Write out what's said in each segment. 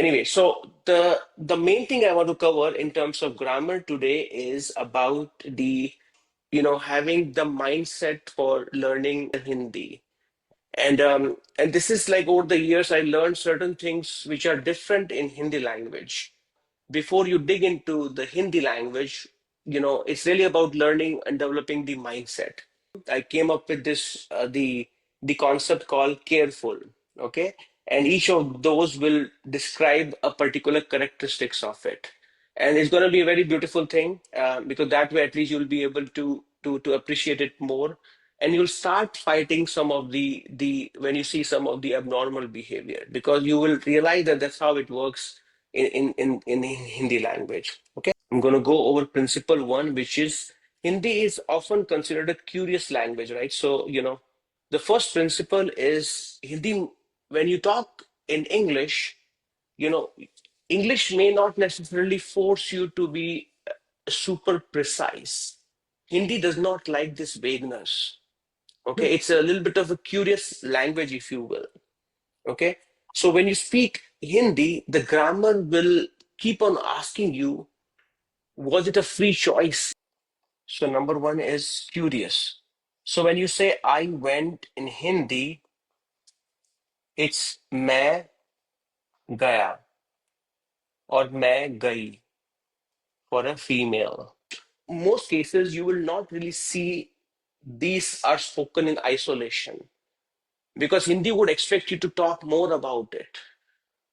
Anyway, so the main thing I want to cover in terms of grammar today is about the having the mindset for learning Hindi. And this is like over the years I learned certain things which are different in Hindi language. Before you dig into the Hindi language, it's really about learning and developing the mindset. I came up with this the concept called careful, okay? And each of those will describe a particular characteristics of it. And it's going to be a very beautiful thing because that way at least you'll be able to appreciate it more, and you'll start fighting some of the when you see some of the abnormal behavior, because you will realize that that's how it works in Hindi language. Okay, I'm going to go over principle one, which is Hindi is often considered a curious language, right? So, the first principle is Hindi, when you talk in English, you know, English may not necessarily force you to be super precise. Hindi does not like this vagueness. Okay, it's a little bit of a curious language, if you will. Okay, so when you speak Hindi, the grammar will keep on asking you, was it a free choice? So number one is curious. So when you say I went in Hindi, it's मैं गया or मैं गई for a female. Most cases you will not really see these are spoken in isolation, because Hindi would expect you to talk more about it.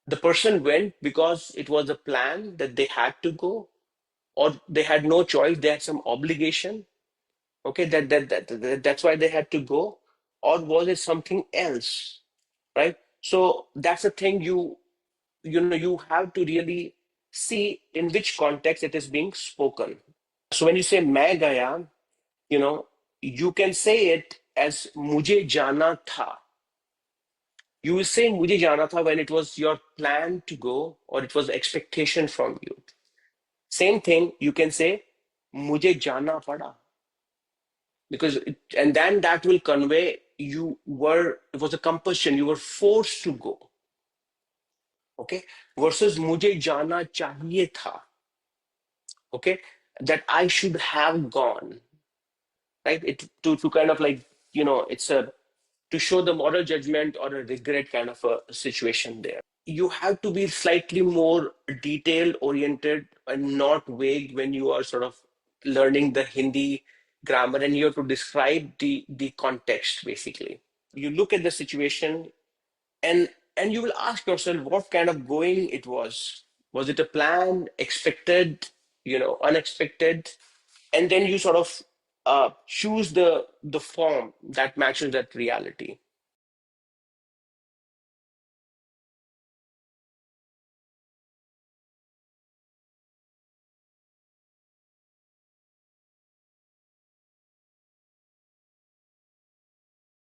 The person went because it was a plan that they had to go, or they had no choice, they had some obligation. Okay, that's why they had to go, or was it something else, right? So that's the thing you have to really see in which context it is being spoken. So when you say मैं गया, you can say it as मुझे जाना था. You will say मुझे जाना था when it was your plan to go or it was expectation from you. Same thing, you can say मुझे जाना पड़ा, because and then that will convey it was a compulsion, you were forced to go. Okay, versus मुझे जाना चाहिए था. Okay, that I should have gone, right? It to kind of like, it's a to show the moral judgment or a regret kind of a situation there. You have to be slightly more detail oriented and not vague when you are sort of learning the Hindi grammar, and you have to describe the context basically. You look at the situation, and you will ask yourself what kind of going it was. Was it a plan, expected, unexpected? And then you sort of choose the form that matches that reality.